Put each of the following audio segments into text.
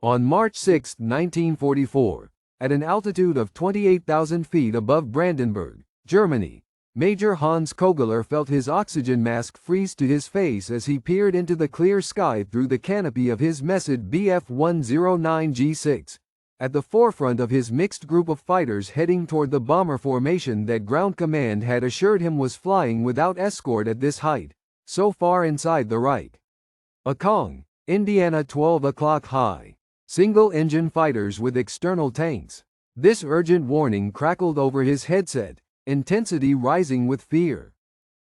On March 6, 1944, at an altitude of 28,000 feet above Brandenburg, Germany, Major Hans Kogler felt his oxygen mask freeze to his face as he peered into the clear sky through the canopy of his Messid Bf-109G6, at the forefront of his mixed group of fighters heading toward the bomber formation that Ground Command had assured him was flying without escort at this height, so far inside the Reich. Akong, Indiana 12 o'clock high. Single-engine fighters with external tanks. This urgent warning crackled over his headset, intensity rising with fear.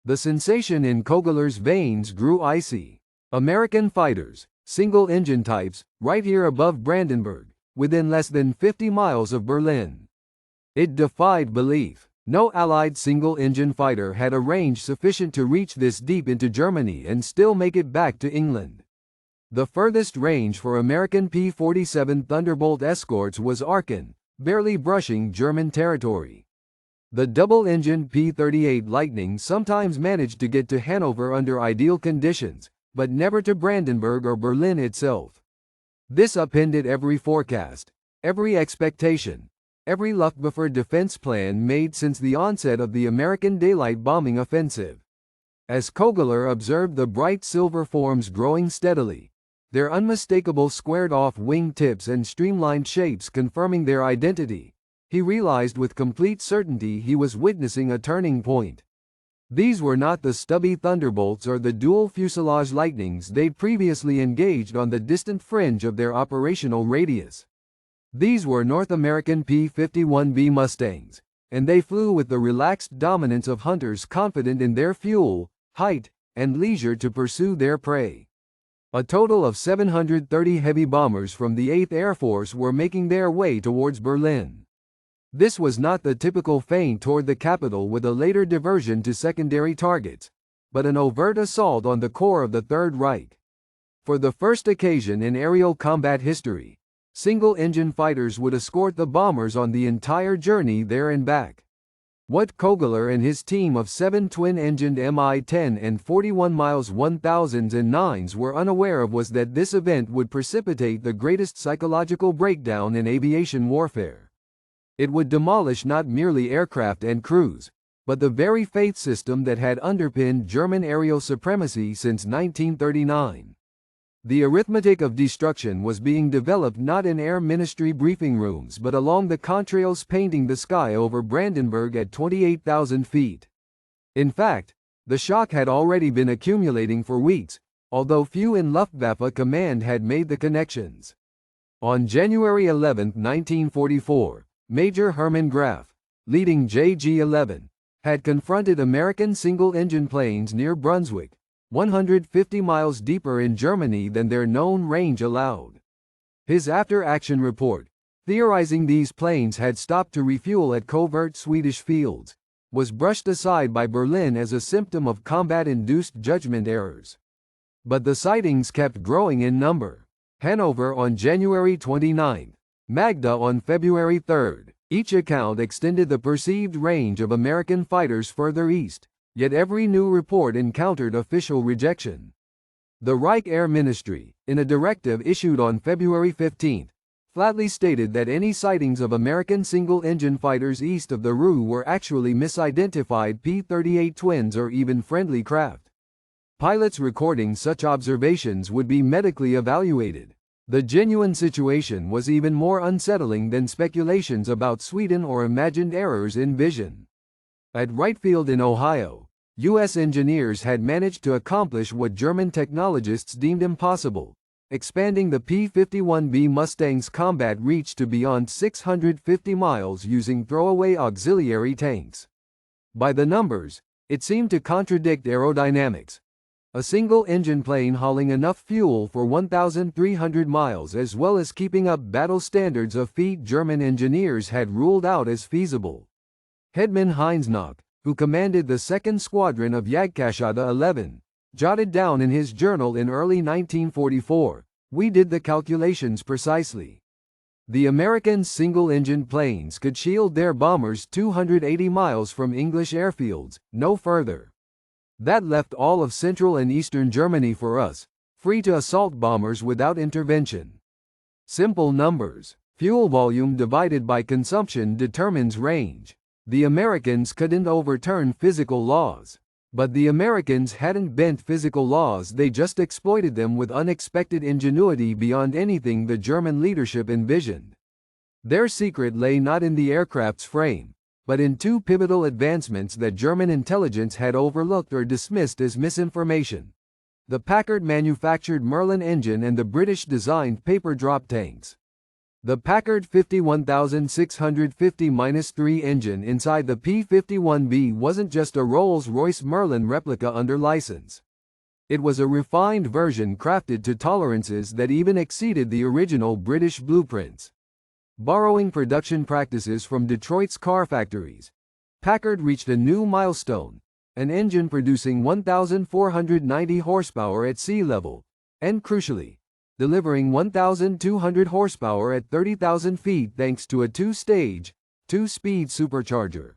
The sensation in Kogler's veins grew icy. American fighters, single-engine types, right here above Brandenburg, within less than 50 miles of Berlin. It defied belief. No Allied single-engine fighter had a range sufficient to reach this deep into Germany and still make it back to England. The furthest range for American P-47 Thunderbolt escorts was Aachen, barely brushing German territory. The double-engined P-38 Lightning sometimes managed to get to Hanover under ideal conditions, but never to Brandenburg or Berlin itself. This upended every forecast, every expectation, every Luftwaffe defense plan made since the onset of the American daylight bombing offensive. As Kogler observed the bright silver forms growing steadily, their unmistakable squared-off wing tips and streamlined shapes confirming their identity, he realized with complete certainty he was witnessing a turning point. These were not the stubby Thunderbolts or the dual fuselage Lightnings they'd previously engaged on the distant fringe of their operational radius. These were North American P-51B Mustangs, and they flew with the relaxed dominance of hunters confident in their fuel, height, and leisure to pursue their prey. A total of 730 heavy bombers from the 8th Air Force were making their way towards Berlin. This was not the typical feint toward the capital with a later diversion to secondary targets, but an overt assault on the core of the Third Reich. For the first occasion in aerial combat history, single-engine fighters would escort the bombers on the entire journey there and back. What Kogler and his team of 7 twin-engined Mi-10 and 41 miles 1009s were unaware of was that this event would precipitate the greatest psychological breakdown in aviation warfare. It would demolish not merely aircraft and crews, but the very faith system that had underpinned German aerial supremacy since 1939. The arithmetic of destruction was being developed not in Air Ministry briefing rooms but along the contrails painting the sky over Brandenburg at 28,000 feet. In fact, the shock had already been accumulating for weeks, although few in Luftwaffe command had made the connections. On January 11, 1944, Major Hermann Graf, leading JG-11, had confronted American single-engine planes near Brunswick, 150 miles deeper in Germany than their known range allowed. His after-action report, theorizing these planes had stopped to refuel at covert Swedish fields, was brushed aside by Berlin as a symptom of combat-induced judgment errors. But the sightings kept growing in number. Hanover on January 29, Magda on February 3. Each account extended the perceived range of American fighters further east. Yet every new report encountered official rejection. The Reich Air Ministry, in a directive issued on February 15, flatly stated that any sightings of American single-engine fighters east of the Ruhr were actually misidentified P-38 twins or even friendly craft. Pilots recording such observations would be medically evaluated. The genuine situation was even more unsettling than speculations about Sweden or imagined errors in vision. At Wright Field in Ohio, U.S. engineers had managed to accomplish what German technologists deemed impossible, expanding the P-51B Mustang's combat reach to beyond 650 miles using throwaway auxiliary tanks. By the numbers, it seemed to contradict aerodynamics. A single-engine plane hauling enough fuel for 1,300 miles as well as keeping up battle standards of feat German engineers had ruled out as feasible. Hedman Heinz Knock, who commanded the 2nd Squadron of Jagdgeschwader 11, jotted down in his journal in early 1944, "We did the calculations precisely. The American single-engine planes could shield their bombers 280 miles from English airfields, no further. That left all of central and eastern Germany for us, free to assault bombers without intervention. Simple numbers. Fuel volume divided by consumption determines range. The Americans couldn't overturn physical laws. But the Americans hadn't bent physical laws, they just exploited them with unexpected ingenuity beyond anything the German leadership envisioned. Their secret lay not in the aircraft's frame, but in two pivotal advancements that German intelligence had overlooked or dismissed as misinformation: the Packard-manufactured Merlin engine and the British-designed paper drop tanks. The Packard 51650-3 engine inside the P-51B wasn't just a Rolls-Royce Merlin replica under license. It was a refined version crafted to tolerances that even exceeded the original British blueprints. Borrowing production practices from Detroit's car factories, Packard reached a new milestone, an engine producing 1,490 horsepower at sea level, and crucially, delivering 1,200 horsepower at 30,000 feet thanks to a two-stage, two-speed supercharger.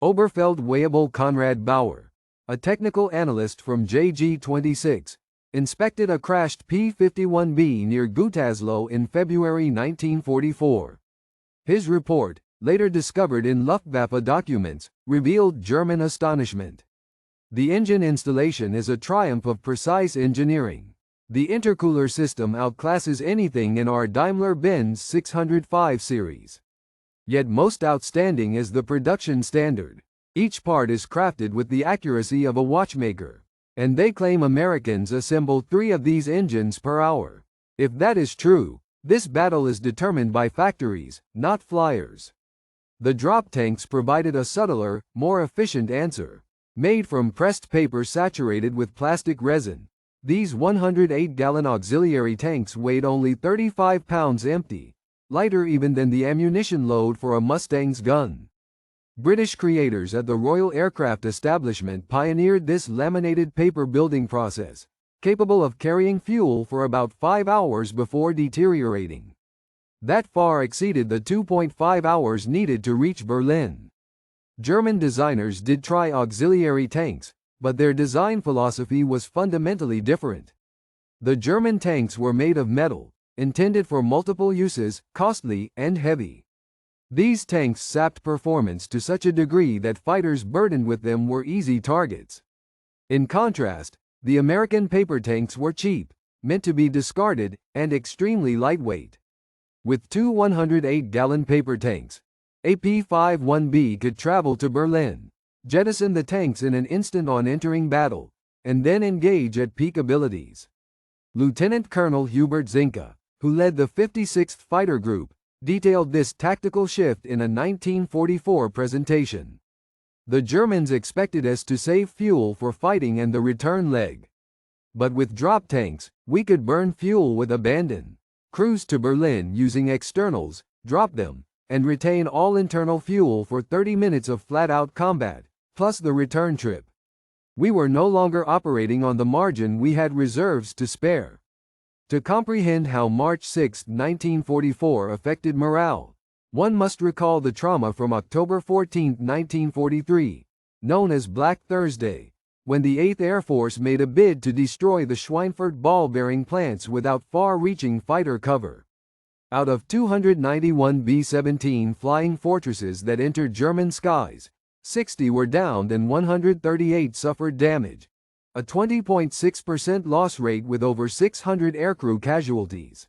Oberfeldwebel Konrad Bauer, a technical analyst from JG26, inspected a crashed P-51B near Gütersloh in February 1944. His report, later discovered in Luftwaffe documents, revealed German astonishment. The engine installation is a triumph of precise engineering. The intercooler system outclasses anything in our Daimler-Benz 605 series. Yet most outstanding is the production standard. Each part is crafted with the accuracy of a watchmaker. And they claim Americans assemble 3 of these engines per hour. If that is true, this battle is determined by factories, not flyers. The drop tanks provided a subtler, more efficient answer. Made from pressed paper saturated with plastic resin, these 108-gallon auxiliary tanks weighed only 35 pounds empty, lighter even than the ammunition load for a Mustang's gun. British creators at the Royal Aircraft Establishment pioneered this laminated paper building process, capable of carrying fuel for about 5 hours before deteriorating. That far exceeded the 2.5 hours needed to reach Berlin. German designers did try auxiliary tanks, but their design philosophy was fundamentally different. The German tanks were made of metal, intended for multiple uses, costly, and heavy. These tanks sapped performance to such a degree that fighters burdened with them were easy targets. In contrast, the American paper tanks were cheap, meant to be discarded, and extremely lightweight. With 2 108-gallon paper tanks, a P-51B could travel to Berlin, jettison the tanks in an instant on entering battle, and then engage at peak abilities. Lieutenant Colonel Hubert Zinke, who led the 56th Fighter Group, detailed this tactical shift in a 1944 presentation. The Germans expected us to save fuel for fighting and the return leg. But with drop tanks, we could burn fuel with abandon, cruise to Berlin using externals, drop them, and retain all internal fuel for 30 minutes of flat-out combat, plus the return trip. We were no longer operating on the margin, we had reserves to spare. To comprehend how March 6, 1944 affected morale, one must recall the trauma from October 14, 1943, known as Black Thursday, when the 8th Air Force made a bid to destroy the Schweinfurt ball-bearing plants without far-reaching fighter cover. Out of 291 B-17 flying fortresses that entered German skies, 60 were downed and 138 suffered damage, a 20.6% loss rate with over 600 aircrew casualties.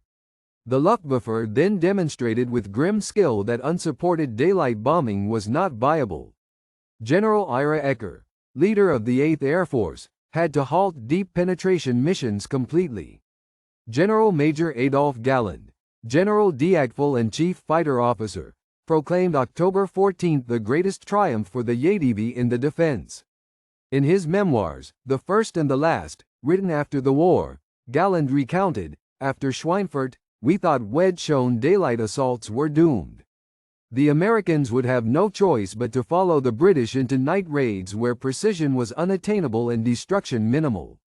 The Luftwaffe then demonstrated with grim skill that unsupported daylight bombing was not viable. General Ira Ecker, leader of the 8th Air Force, had to halt deep penetration missions completely. General Major Adolf Galland, General Diagful and Chief Fighter Officer, proclaimed October 14 the greatest triumph for the Jadivy in the defense. In his memoirs, The First and the Last, written after the war, Galland recounted, "After Schweinfurt, we thought wedge-shown daylight assaults were doomed. The Americans would have no choice but to follow the British into night raids where precision was unattainable and destruction minimal.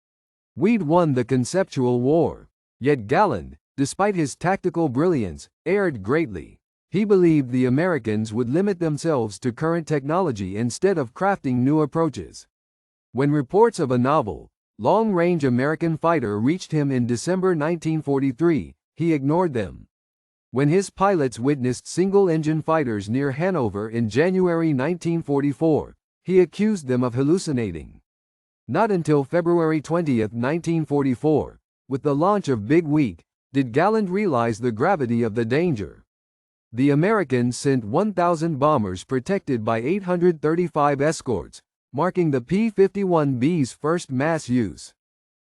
We'd won the conceptual war." Yet Galland, despite his tactical brilliance, erred greatly. He believed the Americans would limit themselves to current technology instead of crafting new approaches. When reports of a novel, long-range American fighter reached him in December 1943, he ignored them. When his pilots witnessed single-engine fighters near Hanover in January 1944, he accused them of hallucinating. Not until February 20, 1944, with the launch of Big Week, did Galland realize the gravity of the danger. The Americans sent 1,000 bombers protected by 835 escorts, marking the P-51B's first mass use.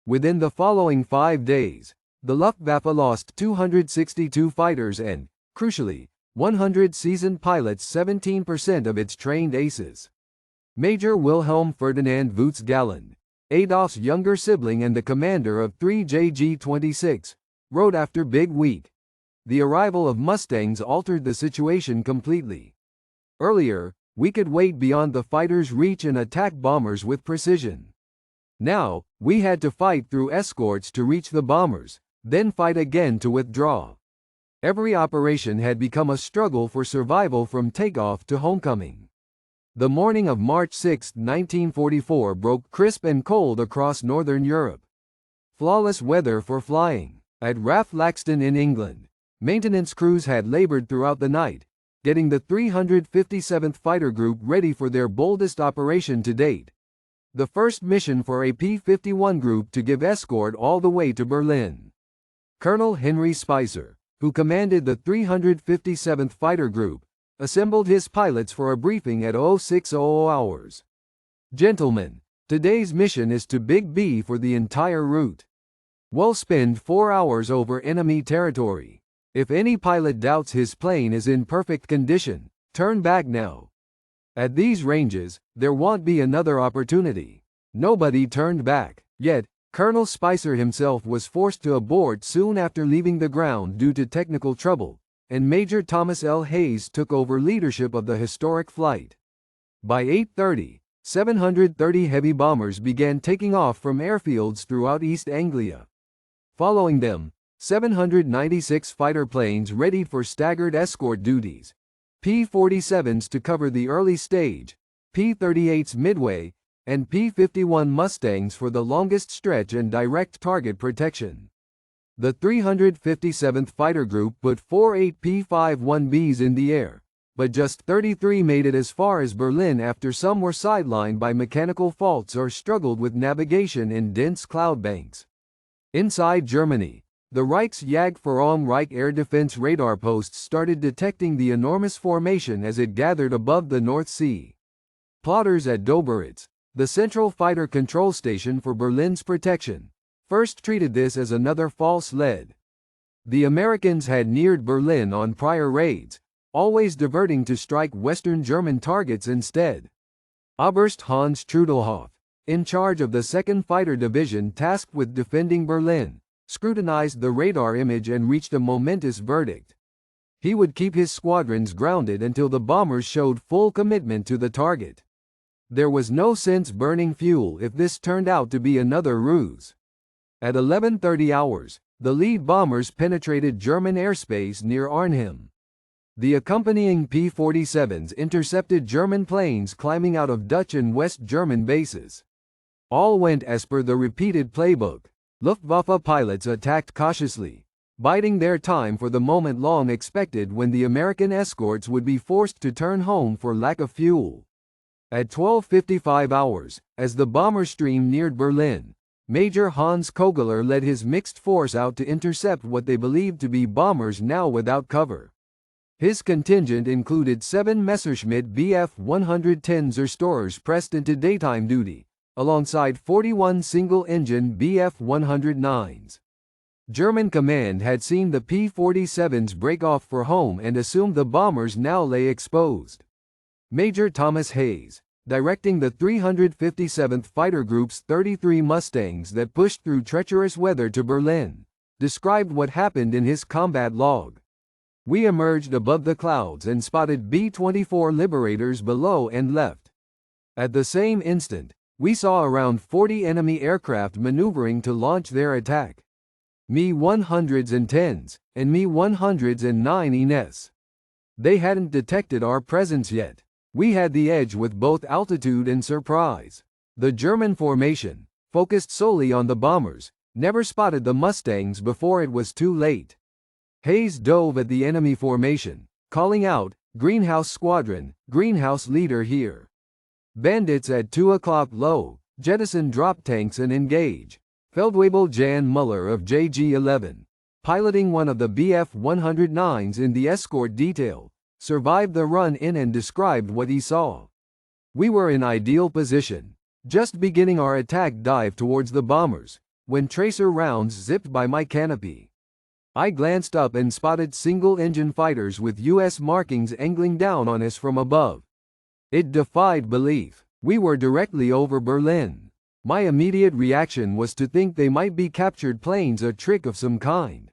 Within the following 5 days, the Luftwaffe lost 262 fighters and, crucially, 100 seasoned pilots, 17% of its trained aces. Major Wilhelm Ferdinand Voets Galland, Adolf's younger sibling and the commander of 3JG-26, wrote after Big Week, "The arrival of Mustangs altered the situation completely. Earlier, we could wait beyond the fighters' reach and attack bombers with precision. Now, we had to fight through escorts to reach the bombers, then fight again to withdraw. Every operation had become a struggle for survival from takeoff to homecoming." The morning of March 6, 1944 broke crisp and cold across northern Europe. Flawless weather for flying. At RAF Laxton in England, maintenance crews had labored throughout the night, getting the 357th Fighter Group ready for their boldest operation to date. The first mission for a P-51 group to give escort all the way to Berlin. Colonel Henry Spicer, who commanded the 357th Fighter Group, assembled his pilots for a briefing at 0600 hours. "Gentlemen, today's mission is to Big B for the entire route. We'll spend 4 hours over enemy territory. If any pilot doubts his plane is in perfect condition, turn back now. At these ranges, there won't be another opportunity." Nobody turned back. Yet, Colonel Spicer himself was forced to abort soon after leaving the ground due to technical trouble, and Major Thomas L. Hayes took over leadership of the historic flight. By 8:30, 730 heavy bombers began taking off from airfields throughout East Anglia. Following them, 796 fighter planes readied for staggered escort duties, P-47s to cover the early stage, P-38s midway, and P-51 Mustangs for the longest stretch and direct target protection. The 357th Fighter Group put 48 P-51Bs in the air, but just 33 made it as far as Berlin after some were sidelined by mechanical faults or struggled with navigation in dense cloud banks. Inside Germany, the Reich's Jagdverein Reich Air Defense radar posts started detecting the enormous formation as it gathered above the North Sea. Plotters at Doberitz, the central fighter control station for Berlin's protection, first treated this as another false lead. The Americans had neared Berlin on prior raids, always diverting to strike Western German targets instead. Oberst Hans Trudelhoff, in charge of the 2nd Fighter Division tasked with defending Berlin, scrutinized the radar image and reached a momentous verdict. He would keep his squadrons grounded until the bombers showed full commitment to the target. There was no sense burning fuel if this turned out to be another ruse. At 11:30 hours, the lead bombers penetrated German airspace near Arnhem. The accompanying P-47s intercepted German planes climbing out of Dutch and West German bases. All went as per the repeated playbook. Luftwaffe pilots attacked cautiously, biding their time for the moment long expected when the American escorts would be forced to turn home for lack of fuel. At 12:55 hours, as the bomber stream neared Berlin, Major Hans Kogler led his mixed force out to intercept what they believed to be bombers now without cover. His contingent included 7 Messerschmitt Bf-110 Zerstorers pressed into daytime duty, alongside 41 single-engine Bf-109s. German command had seen the P-47s break off for home and assumed the bombers now lay exposed. Major Thomas Hayes, directing the 357th Fighter Group's 33 Mustangs that pushed through treacherous weather to Berlin, described what happened in his combat log. "We emerged above the clouds and spotted B-24 Liberators below and left. At the same instant, we saw around 40 enemy aircraft maneuvering to launch their attack. Me-110s, and Me-109s. They hadn't detected our presence yet. We had the edge with both altitude and surprise. The German formation, focused solely on the bombers, never spotted the Mustangs before it was too late. Hayes dove at the enemy formation, calling out, "Greenhouse Squadron, Greenhouse Leader here. Bandits at 2 o'clock low, jettison drop tanks and engage." Feldwebel Jan Muller of JG-11, piloting one of the Bf-109s in the escort detail, survived the run-in and described what he saw. "We were in ideal position, just beginning our attack dive towards the bombers, when tracer rounds zipped by my canopy. I glanced up and spotted single-engine fighters with U.S. markings angling down on us from above. It defied belief. We were directly over Berlin. My immediate reaction was to think they might be captured planes, a trick of some kind.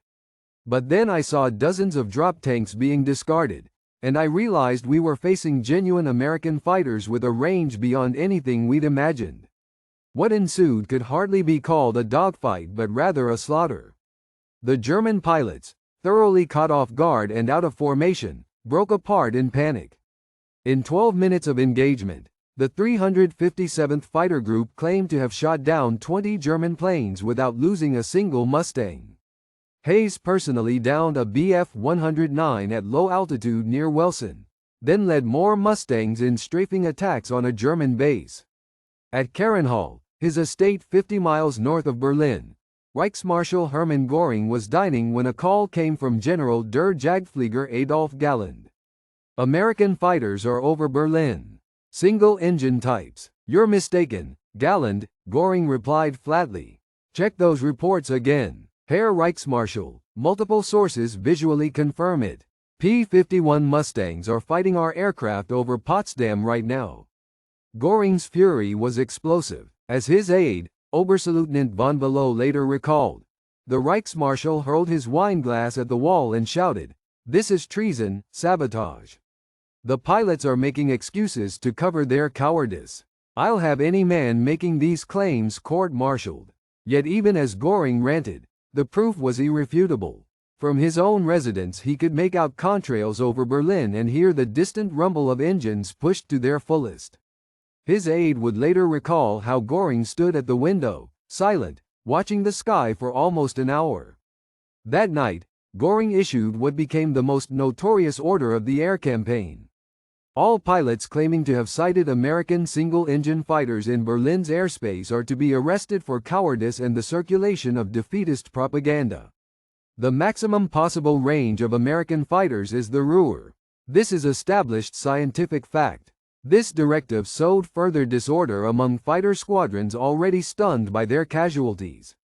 But then I saw dozens of drop tanks being discarded, and I realized we were facing genuine American fighters with a range beyond anything we'd imagined. What ensued could hardly be called a dogfight but rather a slaughter. The German pilots, thoroughly caught off guard and out of formation, broke apart in panic. In 12 minutes of engagement, the 357th Fighter Group claimed to have shot down 20 German planes without losing a single Mustang. Hayes personally downed a Bf-109 at low altitude near Welsen, then led more Mustangs in strafing attacks on a German base. At Karenhall, his estate 50 miles north of Berlin, Reichsmarschall Hermann Göring was dining when a call came from General der Jagdflieger Adolf Galland. "American fighters are over Berlin. Single-engine types." "You're mistaken, Galland," Göring replied flatly. "Check those reports again, Herr Reichsmarschall. Multiple sources visually confirm it. P-51 Mustangs are fighting our aircraft over Potsdam right now." Göring's fury was explosive. As his aide, Oberstleutnant von Below later recalled, the Reichsmarschall hurled his wineglass at the wall and shouted, "This is treason, sabotage. The pilots are making excuses to cover their cowardice. I'll have any man making these claims court-martialed." Yet even as Göring ranted, the proof was irrefutable. From his own residence he could make out contrails over Berlin and hear the distant rumble of engines pushed to their fullest. His aide would later recall how Göring stood at the window, silent, watching the sky for almost an hour. That night, Göring issued what became the most notorious order of the air campaign. All pilots claiming to have sighted American single-engine fighters in Berlin's airspace are to be arrested for cowardice and the circulation of defeatist propaganda. The maximum possible range of American fighters is the Ruhr. This is established scientific fact. This directive sowed further disorder among fighter squadrons already stunned by their casualties.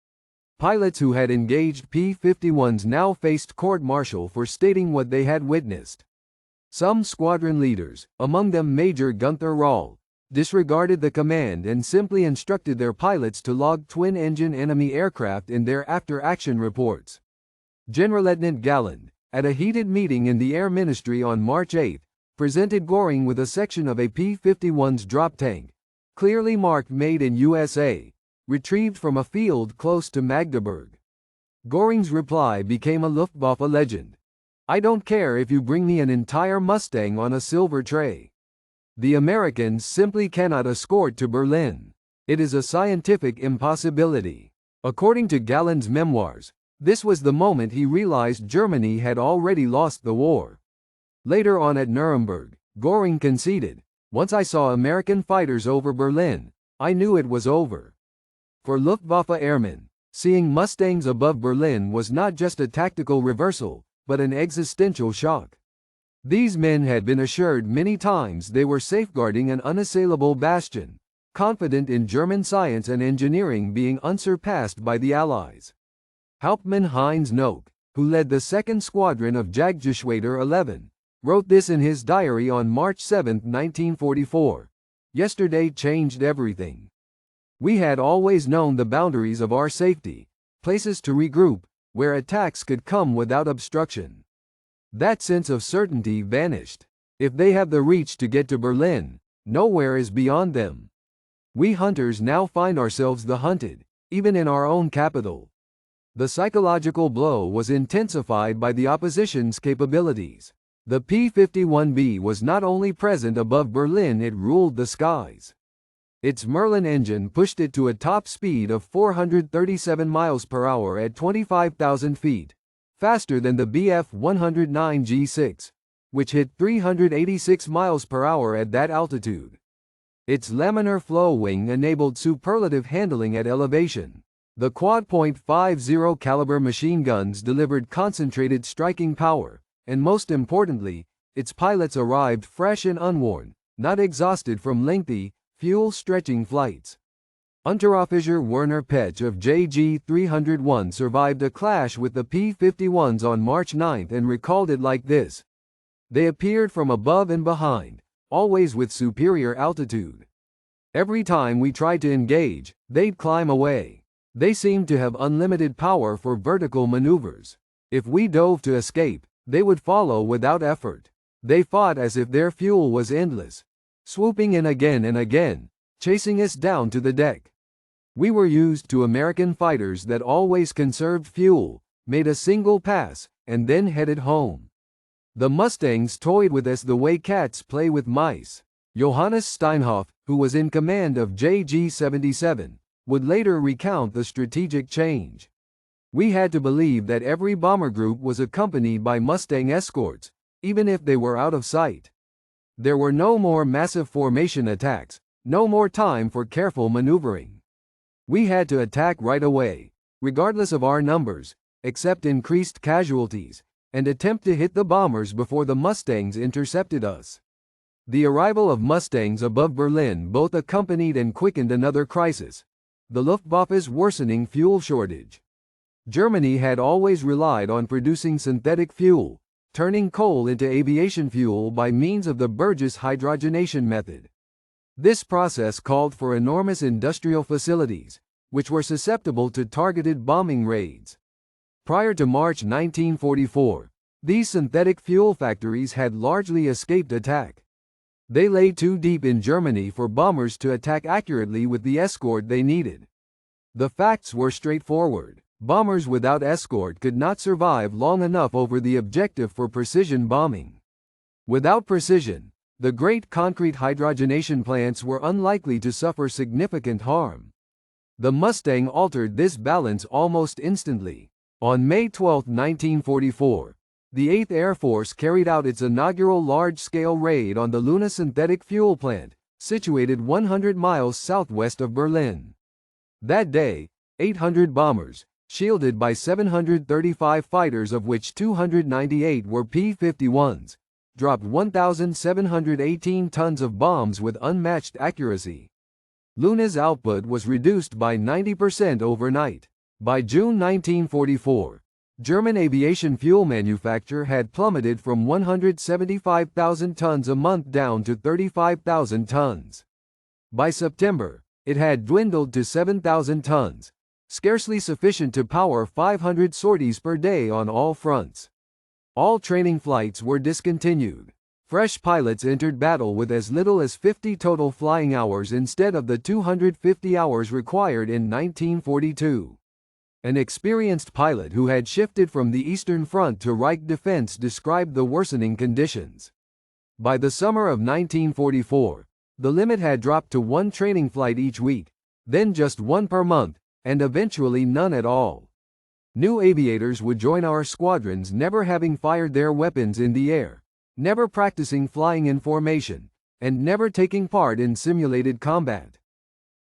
Pilots who had engaged P-51s now faced court-martial for stating what they had witnessed. Some squadron leaders, among them Major Gunther Rahl, disregarded the command and simply instructed their pilots to log twin-engine enemy aircraft in their after-action reports. Generalleutnant Galland, at a heated meeting in the Air Ministry on March 8, presented Göring with a section of a P-51's drop tank, clearly marked Made in USA, retrieved from a field close to Magdeburg. Göring's reply became a Luftwaffe legend. "I don't care if you bring me an entire Mustang on a silver tray. The Americans simply cannot escort to Berlin. It is a scientific impossibility." According to Galland's memoirs, this was the moment he realized Germany had already lost the war. Later on at Nuremberg, Göring conceded, "Once I saw American fighters over Berlin, I knew it was over." For Luftwaffe airmen, seeing Mustangs above Berlin was not just a tactical reversal, but an existential shock. These men had been assured many times they were safeguarding an unassailable bastion, confident in German science and engineering being unsurpassed by the Allies. Hauptmann Heinz Nock, who led the 2nd Squadron of Jagdgeschwader 11, wrote this in his diary on March 7, 1944. "Yesterday changed everything. We had always known the boundaries of our safety, places to regroup, where attacks could come without obstruction. That sense of certainty vanished. If they have the reach to get to Berlin, nowhere is beyond them. We hunters now find ourselves the hunted, even in our own capital." The psychological blow was intensified by the opposition's capabilities. The P-51B was not only present above Berlin, it ruled the skies. Its Merlin engine pushed it to a top speed of 437 miles per hour at 25,000 feet, faster than the Bf-109 G6, which hit 386 miles per hour at that altitude. Its laminar flow wing enabled superlative handling at elevation. The quad .50 caliber machine guns delivered concentrated striking power, and most importantly, its pilots arrived fresh and unworn, not exhausted from lengthy, fuel-stretching flights. Unteroffizier Werner Petsch of JG 301 survived a clash with the P-51s on March 9 and recalled it like this: "They appeared from above and behind, always with superior altitude. Every time we tried to engage, they'd climb away. They seemed to have unlimited power for vertical maneuvers. If we dove to escape, they would follow without effort. They fought as if their fuel was endless, swooping in again and again, chasing us down to the deck. We were used to American fighters that always conserved fuel, made a single pass, and then headed home. The Mustangs toyed with us the way cats play with mice." Johannes Steinhoff, who was in command of JG-77, would later recount the strategic change. "We had to believe that every bomber group was accompanied by Mustang escorts, even if they were out of sight. There were no more massive formation attacks, no more time for careful maneuvering. We had to attack right away, regardless of our numbers, accept increased casualties, and attempt to hit the bombers before the Mustangs intercepted us." The arrival of Mustangs above Berlin both accompanied and quickened another crisis: the Luftwaffe's worsening fuel shortage. Germany had always relied on producing synthetic fuel, turning coal into aviation fuel by means of the Burgess hydrogenation method. This process called for enormous industrial facilities, which were susceptible to targeted bombing raids. Prior to March 1944, these synthetic fuel factories had largely escaped attack. They lay too deep in Germany for bombers to attack accurately with the escort they needed. The facts were straightforward: bombers without escort could not survive long enough over the objective for precision bombing. Without precision, the great concrete hydrogenation plants were unlikely to suffer significant harm. The Mustang altered this balance almost instantly. On May 12, 1944, the 8th Air Force carried out its inaugural large-scale raid on the Luna synthetic fuel plant, situated 100 miles southwest of Berlin. That day, 800 bombers, shielded by 735 fighters of which 298 were P-51s, dropped 1,718 tons of bombs with unmatched accuracy. Luna's output was reduced by 90% overnight. By June 1944, German aviation fuel manufacture had plummeted from 175,000 tons a month down to 35,000 tons. By September, it had dwindled to 7,000 tons, scarcely sufficient to power 500 sorties per day on all fronts. All training flights were discontinued. Fresh pilots entered battle with as little as 50 total flying hours instead of the 250 hours required in 1942. An experienced pilot who had shifted from the Eastern Front to Reich Defense described the worsening conditions. By the summer of 1944, the limit had dropped to one training flight each week, then just one per month, and eventually none at all. New aviators would join our squadrons never having fired their weapons in the air, never practicing flying in formation, and never taking part in simulated combat.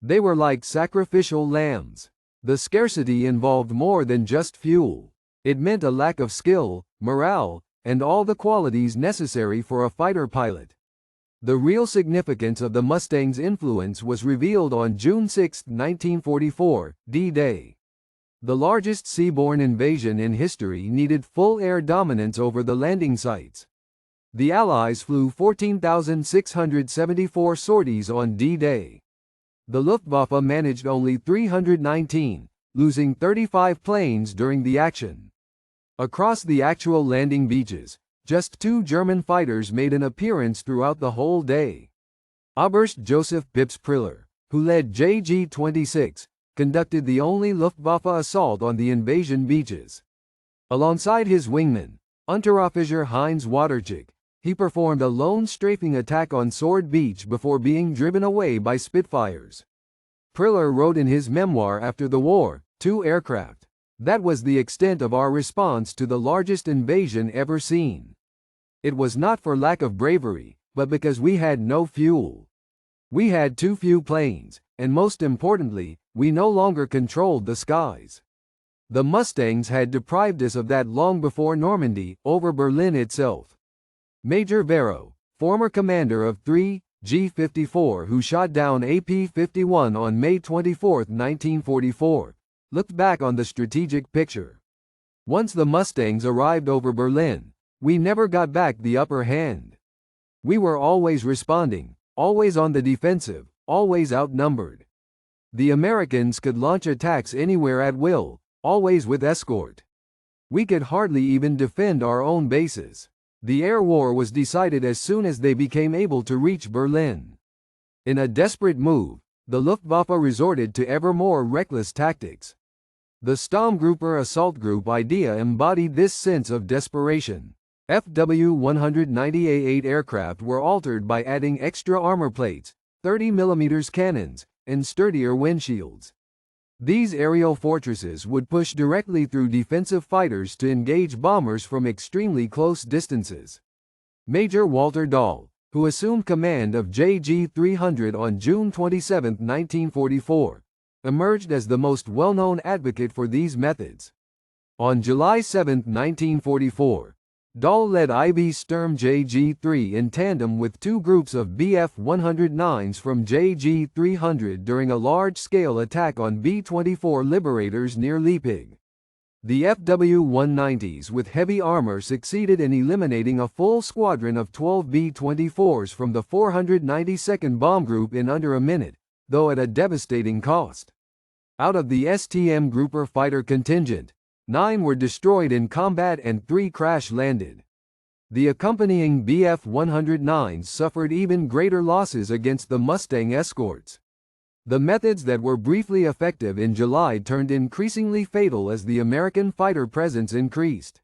They were like sacrificial lambs. The scarcity involved more than just fuel. It meant a lack of skill, morale, and all the qualities necessary for a fighter pilot. The real significance of the Mustang's influence was revealed on June 6, 1944, D-Day. The largest seaborne invasion in history needed full air dominance over the landing sites. The Allies flew 14,674 sorties on D-Day. The Luftwaffe managed only 319, losing 35 planes during the action. Across the actual landing beaches, just 2 German fighters made an appearance throughout the whole day. Oberst Joseph Pips Priller, who led JG-26, conducted the only Luftwaffe assault on the invasion beaches. Alongside his wingman, Unteroffizier Heinz Waterchick, he performed a lone strafing attack on Sword Beach before being driven away by Spitfires. Priller wrote in his memoir after the war, 2 aircraft, That was the extent of our response to the largest invasion ever seen. It was not for lack of bravery, but because we had no fuel. We had too few planes, and most importantly, we no longer controlled the skies. The Mustangs had deprived us of that long before Normandy, over Berlin itself. Major Vero, former commander of 3 G-54 who shot down a P-51 on May 24, 1944, looked back on the strategic picture. Once the Mustangs arrived over Berlin, we never got back the upper hand. We were always responding, always on the defensive, always outnumbered. The Americans could launch attacks anywhere at will, always with escort. We could hardly even defend our own bases. The air war was decided as soon as they became able to reach Berlin. In a desperate move, the Luftwaffe resorted to ever more reckless tactics. The Sturmgruppe assault group idea embodied this sense of desperation. FW-198 aircraft were altered by adding extra armor plates, 30mm cannons, and sturdier windshields. These aerial fortresses would push directly through defensive fighters to engage bombers from extremely close distances. Major Walter Dahl, who assumed command of JG-300 on June 27, 1944, emerged as the most well-known advocate for these methods. On July 7, 1944, Dahl led IV Sturm JG-3 in tandem with two groups of Bf-109s from JG-300 during a large-scale attack on B-24 Liberators near Leipzig. The FW-190s with heavy armor succeeded in eliminating a full squadron of 12 B-24s from the 492nd Bomb Group in under a minute, though at a devastating cost. Out of the STM Grouper fighter contingent, 9 were destroyed in combat and 3 crash-landed. The accompanying Bf-109s suffered even greater losses against the Mustang escorts. The methods that were briefly effective in July turned increasingly fatal as the American fighter presence increased.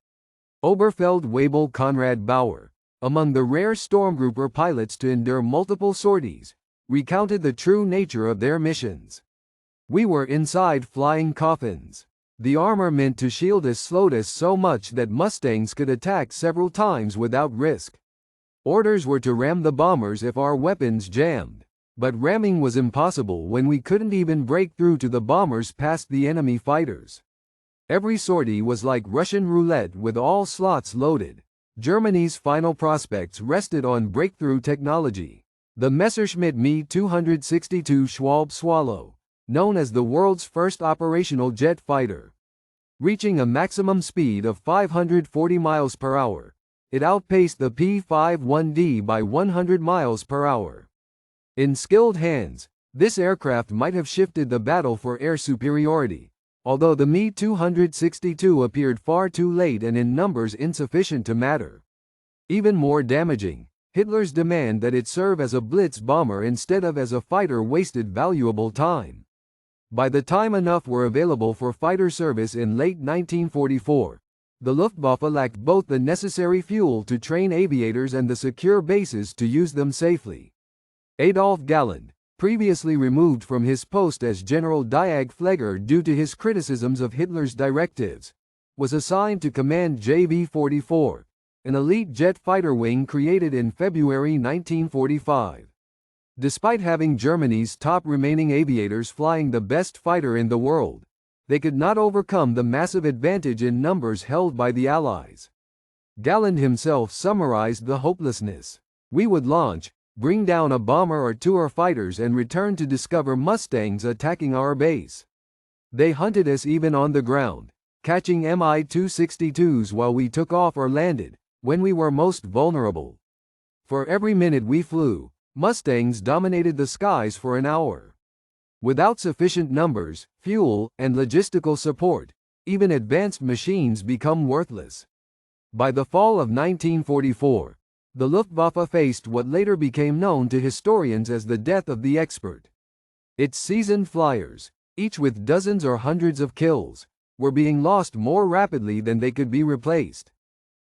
Oberfeldwebel Conrad Bauer, among the rare Stormgrouper pilots to endure multiple sorties, recounted the true nature of their missions. "We were inside flying coffins. The armor meant to shield us slowed us so much that Mustangs could attack several times without risk. Orders were to ram the bombers if our weapons jammed, but ramming was impossible when we couldn't even break through to the bombers past the enemy fighters. Every sortie was like Russian roulette with all slots loaded. Germany's final prospects rested on breakthrough technology. The Messerschmitt Me-262 Schwalbe Swallow, known as the world's first operational jet fighter. Reaching a maximum speed of 540 miles per hour, it outpaced the P-51D by 100 miles per hour. In skilled hands, this aircraft might have shifted the battle for air superiority, although the Me-262 appeared far too late and in numbers insufficient to matter. Even more damaging, Hitler's demand that it serve as a Blitz bomber instead of as a fighter wasted valuable time. By the time enough were available for fighter service in late 1944, the Luftwaffe lacked both the necessary fuel to train aviators and the secure bases to use them safely. Adolf Galland, previously removed from his post as General Diag-Flieger due to his criticisms of Hitler's directives, was assigned to command JV-44, an elite jet fighter wing created in February 1945. Despite having Germany's top remaining aviators flying the best fighter in the world, they could not overcome the massive advantage in numbers held by the Allies. Galland himself summarized the hopelessness. "We would launch, bring down a bomber or two or fighters and return to discover Mustangs attacking our base. They hunted us even on the ground, catching Mi-262s while we took off or landed, when we were most vulnerable. For every minute we flew, Mustangs dominated the skies for an hour. Without sufficient numbers, fuel, and logistical support, even advanced machines become worthless." By the fall of 1944, the Luftwaffe faced what later became known to historians as the death of the expert. Its seasoned flyers, each with dozens or hundreds of kills, were being lost more rapidly than they could be replaced.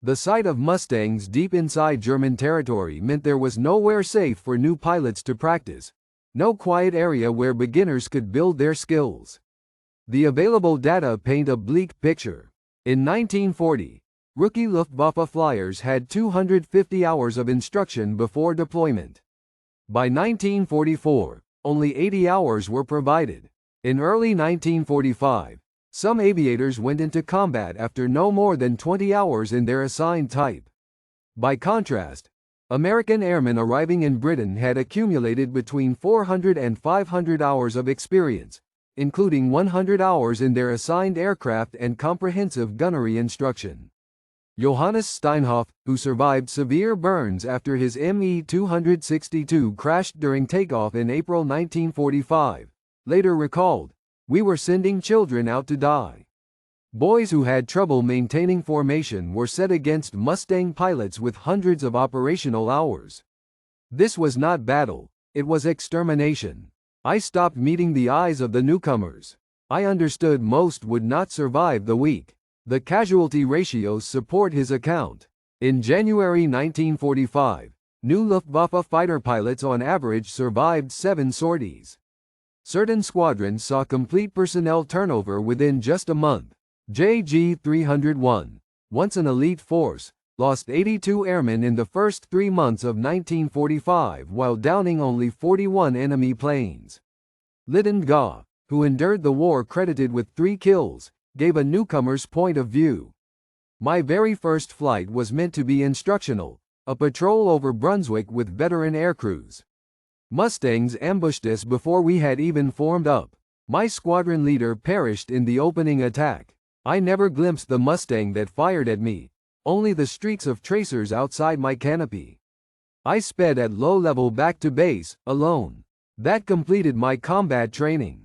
The sight of Mustangs deep inside German territory meant there was nowhere safe for new pilots to practice, no quiet area where beginners could build their skills. The available data paint a bleak picture. In 1940, rookie Luftwaffe flyers had 250 hours of instruction before deployment. By 1944, only 80 hours were provided. In early 1945, some aviators went into combat after no more than 20 hours in their assigned type. By contrast, American airmen arriving in Britain had accumulated between 400 and 500 hours of experience, including 100 hours in their assigned aircraft and comprehensive gunnery instruction. Johannes Steinhoff, who survived severe burns after his Me-262 crashed during takeoff in April 1945, later recalled, "We were sending children out to die." Boys who had trouble maintaining formation were set against Mustang pilots with hundreds of operational hours. This was not battle, it was extermination. I stopped meeting the eyes of the newcomers. I understood most would not survive the week. The casualty ratios support his account. In January 1945, new Luftwaffe fighter pilots on average survived 7 sorties. Certain squadrons saw complete personnel turnover within just a month. JG 301, once an elite force, lost 82 airmen in the first 3 months of 1945 while downing only 41 enemy planes. Lytton Gaw, who endured the war credited with 3 kills, gave a newcomer's point of view. "My very first flight was meant to be instructional, a patrol over Brunswick with veteran aircrews. Mustangs ambushed us before we had even formed up. My squadron leader perished in the opening attack. I never glimpsed the Mustang that fired at me, only the streaks of tracers outside my canopy. I sped at low level back to base, alone. That completed my combat training."